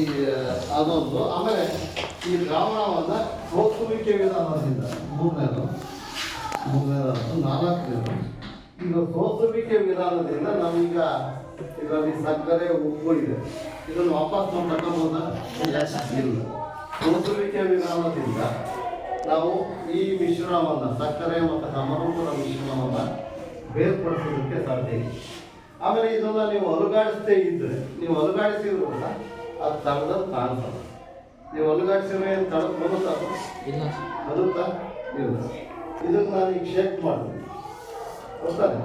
ಅದೊಂದು. ಆಮೇಲೆ ಈ ದ್ರಾವಣವನ್ನು ಸೋಸುವಿಕೆ ವಿಧಾನದಿಂದ ಮೂರನೇದು ನಾಲ್ಕನೇದು. ಈಗ ಸೋಸುವಿಕೆ ವಿಧಾನದಿಂದ ನಾವೀಗ ಇದರಲ್ಲಿ ಸಕ್ಕರೆ ಉಪ್ಪು ಇದೆ, ಇದನ್ನು ವಾಪಸ್ ನಾವು ತಗೊಬೋದಾ? ಇಲ್ಲ. ಸೋಸುವಿಕೆ ವಿಧಾನದಿಂದ ನಾವು ಈ ಮಿಶ್ರಣವನ್ನು ಸಕ್ಕರೆ ಮತ್ತು ಸಮರೂಪದ ಮಿಶ್ರಣವನ್ನು ಬೇರ್ಪಡಿಸೋದಕ್ಕೆ ಸಾಧ್ಯ ಇದೆ. ಆಮೇಲೆ ಇದನ್ನು ನೀವು ಅಲುಗಾಡಿಸದೇ ಇದ್ದರೆ, ನೀವು ಅಲುಗಾಡಿಸಿದ್ರು ಕೂಡ ಅದು ತಳದಲ್ಲಿ ಕಾಣಿಸಲ್ಲ. ನೀವು ಅಲುಗಾಡಿಸಿದ್ರೆ ಏನು ತಳಕ್ಕೆ ಬರುತ್ತಾ? ಇಲ್ಲ. ಬರುತ್ತಾ? ಇಲ್ಲ. ಇದನ್ನು ನಾನು ಈಗ ಶೇಕ್ ಮಾಡ್ತೀನಿ, ಗೊತ್ತಾನೆ?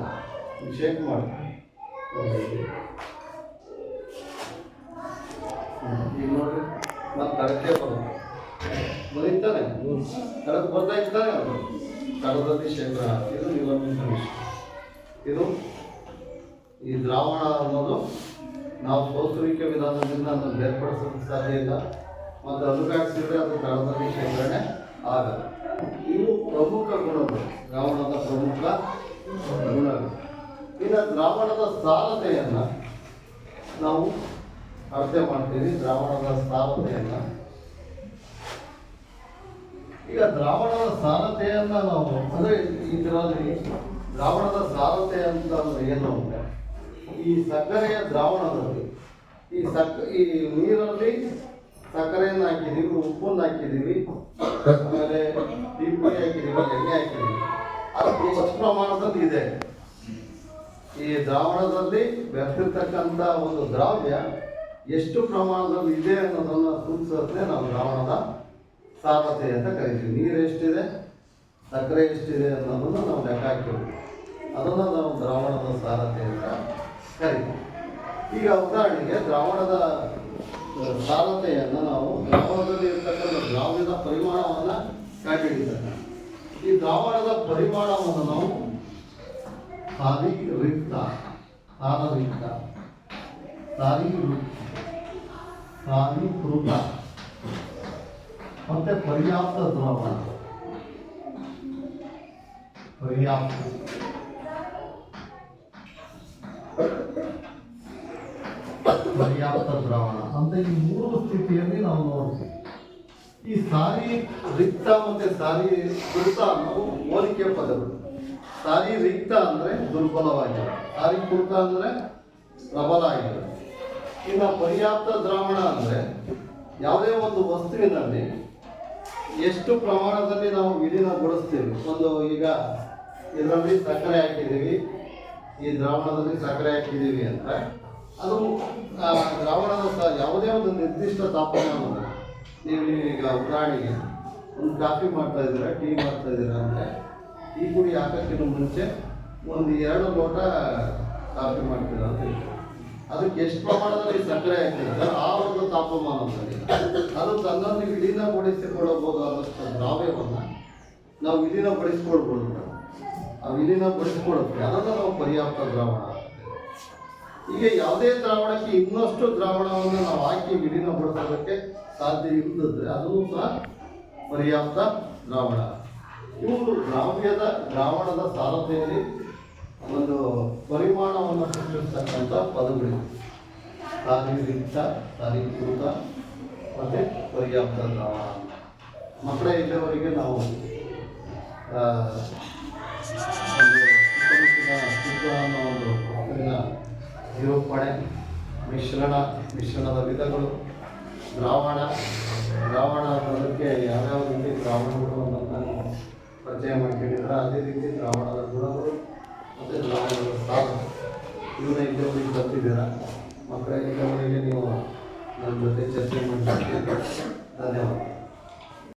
ಈಗ ಶೇಕ್ ಮಾಡ್ತೀನಿ. ಈಗ ನೋಡ್ರಿ, ನಾನು ತಳಕ್ಕೆ ಬರುತ್ತೆ, ಬರೀತಾನೆ ತಳಕ್ಕೆ ಬರ್ತಾ ಇರ್ತಾನೆ. ಅದು ತಳದಲ್ಲಿ ಶೇಖರ. ಇದು ನಿಲಂಬಿತ ಮಿಶ್ರ. ಇದು ಈ ದ್ರಾವಣ ಅನ್ನೋದು ನಾವು ಸೋಸುವಿಕೆ ವಿಧಾನದಿಂದ ಅದನ್ನು ಬೇರ್ಪಡಿಸೋದಕ್ಕೆ ಸಾಧ್ಯ ಇಲ್ಲ, ಮತ್ತು ಅಲುಗಾಡಿಸಿದ್ರೆ ಅದು ತಳದಲ್ಲಿ ಶೇಖರಣೆ ಆಗಲ್ಲ. ಇವು ಪ್ರಮುಖ ಗುಣಗಳು, ದ್ರಾವಣದ ಪ್ರಮುಖ ಗುಣಗಳು. ಇನ್ನು ದ್ರಾವಣದ ಸಾರತೆಯನ್ನು ನಾವು ಅಳತೆ ಮಾಡ್ತೀವಿ. ದ್ರಾವಣದ ಸಾರತೆಯನ್ನು, ಈಗ ದ್ರಾವಣದ ಸಾರತೆಯನ್ನು ನಾವು ಅಂದರೆ ಇದರಲ್ಲಿ ದ್ರಾವಣದ ಸಾರತೆ ಅಂತಂದ್ರೆ ಏನು ಅಂದರೆ, ಈ ಸಕ್ಕರೆಯ ದ್ರಾವಣದಲ್ಲಿ ಈ ನೀರಲ್ಲಿ ಸಕ್ಕರೆಯನ್ನು ಹಾಕಿದ್ದೀವಿ, ಉಪ್ಪನ್ನು ಹಾಕಿದ್ದೀವಿ, ಆಮೇಲೆ ಪುಡಿ ಹಾಕಿದ್ದೀವಿ, ಎಣ್ಣೆ ಹಾಕಿದ್ದೀವಿ. ಅದು ಎಷ್ಟು ಪ್ರಮಾಣದಲ್ಲಿ ಇದೆ, ಈ ದ್ರಾವಣದಲ್ಲಿ ಬೆರೆತಿರ್ತಕ್ಕಂಥ ಒಂದು ದ್ರಾವ್ಯ ಎಷ್ಟು ಪ್ರಮಾಣದಲ್ಲಿ ಇದೆ ಅನ್ನೋದನ್ನು ಸೂಚಿಸೋದೇ ನಾವು ದ್ರಾವಣದ ಸಾರತೆ ಅಂತ ಕರಿತೀವಿ. ನೀರು ಎಷ್ಟಿದೆ, ಸಕ್ಕರೆ ಎಷ್ಟಿದೆ ಅನ್ನೋದನ್ನು ನಾವು ಲೆಕ್ಕ ಹಾಕಿರ್ತೀವಿ. ಅದನ್ನು ನಾವು ದ್ರಾವಣದ ಸಾರತೆ ಅಂತ ಕರಿತೀವಿ. ಈಗ ಉದಾಹರಣೆಗೆ ದ್ರಾವಣದ ಸಾರತೆಯನ್ನು ನಾವು ದ್ರಾವಣದಲ್ಲಿ ಇರ್ತಕ್ಕಂಥ ದ್ರಾವ್ಯದ ಪರಿಮಾಣವನ್ನು ಕಂಡುಹಿಡಿತಾರೆ. ಈ ದ್ರಾವಣದ ಪರಿಮಾಣವನ್ನು ನಾವು ಸಾರರಿಕ್ತ, ಸಾರೀಕೃತ ಮತ್ತೆ ಪರ್ಯಾಪ್ತ ದ್ರಾವಣ, ಪರ್ಯಾಪ್ತ ದ್ರಾವಣ ಅಂತ ಈ ಮೂರು ಸ್ಥಿತಿಯಲ್ಲಿ ನಾವು ನೋಡ್ತೀವಿ. ಈ ಸಾರಿ ರಿಕ್ತ ಮತ್ತೆ ಸಾರಿ ಕೃತ ಅನ್ನೋದು ಹೋಲಿಕೆ ಪದಗಳು. ಸಾರಿ ರಿಕ್ತ ಅಂದರೆ ದುರ್ಬಲವಾಗಿದೆ, ಸಾರಿ ಕೃತ ಅಂದರೆ ಪ್ರಬಲ ಆಗಿದೆ. ಇನ್ನು ಪರ್ಯಾಪ್ತ ದ್ರಾವಣ ಅಂದರೆ ಯಾವುದೇ ಒಂದು ವಸ್ತುವಿನಲ್ಲಿ ಎಷ್ಟು ಪ್ರಮಾಣದಲ್ಲಿ ನಾವು ವಿಲೀನಗೊಳಿಸ್ತೀವಿ. ಒಂದು ಈಗ ಇದರಲ್ಲಿ ಸಕ್ಕರೆ ಹಾಕಿದ್ದೀವಿ, ಈ ದ್ರಾವಣದಲ್ಲಿ ಸಕ್ಕರೆ ಹಾಕಿದ್ದೀವಿ ಅಂತ ಅದು ದ್ರಾವಣದ ಯಾವುದೇ ಒಂದು ನಿರ್ದಿಷ್ಟ ತಾಪಮಾನದಲ್ಲಿ ನೀವು ಈಗ ಉದಾಹರಣೆಗೆ ಒಂದು ಕಾಫಿ ಮಾಡ್ತಾ ಇದ್ದೀರಾ, ಟೀ ಮಾಡ್ತಾ ಇದ್ದೀರಾ ಅಂದರೆ ಟೀ ಪುಡಿ ಹಾಕೋಕ್ಕಿಂತ ಮುಂಚೆ ಒಂದು 2 ಲೋಟ ಕಾಫಿ ಮಾಡ್ತೀರಾ ಅಂತ ಹೇಳ್ತೀವಿ. ಅದಕ್ಕೆ ಎಷ್ಟು ಪ್ರಮಾಣದಲ್ಲಿ ಸಕ್ಕರೆ ಹಾಕಿದ್ರೆ ಆ ಒಂದು ತಾಪಮಾನದಲ್ಲಿ ಅದು ತನ್ನನ್ನು ವಿಲೀನಗೊಳಿಸಿಕೊಳ್ಳಬಹುದು ಅನ್ನೋಷ್ಟು ದ್ರಾವ್ಯವನ್ನು ನಾವು ವಿಲೀನಗೊಳಿಸ್ಕೊಳ್ಬೋದು. ಆ ವಿಲೀನಗೊಳಿಸ್ಕೊಳ್ಳೋಕ್ಕೆ ಅದನ್ನು ನಾವು ಪರ್ಯಾಪ್ತ ದ್ರಾವಣ. ಈಗ ಯಾವುದೇ ದ್ರಾವಣಕ್ಕೆ ಇನ್ನಷ್ಟು ದ್ರಾವಣವನ್ನು ನಾವು ಹಾಕಿ ವಿಲೀನಗೊಳಿಸೋದಕ್ಕೆ ಸಾಧ್ಯ ಇಲ್ಲದಿದ್ದರೆ ಅದನ್ನು ಸಹ ಪರ್ಯಾಪ್ತ ದ್ರಾವಣ. ಇವು ದ್ರಾವಣದ ಸಾರತೆಯಲ್ಲಿ ಒಂದು ಪರಿಮಾಣವನ್ನು ಸೃಷ್ಟಿಸ್ತಕ್ಕಂಥ ಪದಗಳು. ಸಾರೀರಿಕ್ತ, ಸಾರೀಕೃತ ಮತ್ತು ಪರ್ಯಾಪ್ತ ದ್ರಾವಣ. ಮಕ್ಕಳೇ, ಇಲ್ಲಿವರೆಗೆ ನಾವು ಸುತ್ತಮುತ್ತಲಿನ ಅಸ್ತಿತ್ವ ಅನ್ನೋ ಒಂದು ವಸ್ತುವಿನ ನಿರೂಪಣೆ, ಮಿಶ್ರಣದ ವಿಧಗಳು, ದ್ರಾವಣ ಅನ್ನೋದಕ್ಕೆ ಯಾವ್ಯಾವ ರೀತಿ ದ್ರಾವಣಗಳು ಅನ್ನೋದನ್ನು ಪರಿಚಯ ಮಾಡ್ಕೊಂಡಿದ್ರೆ, ಅದೇ ರೀತಿ ದ್ರಾವಣದ ಗುಣಗಳು ಮತ್ತು ದ್ರಾವಣದ ಸಾಧನ ಇವನ್ನ ಇಲ್ಲಿವರೆಗೆ ಕಲ್ತಿದ್ದೀರಾ. ಮಕ್ಕಳ ಇಲ್ಲಿವರೆಗೆ ನೀವು ನನ್ನ ಜೊತೆ ಚರ್ಚೆ ಮಾಡಿದ್ದೀರಿ. ಧನ್ಯವಾದ.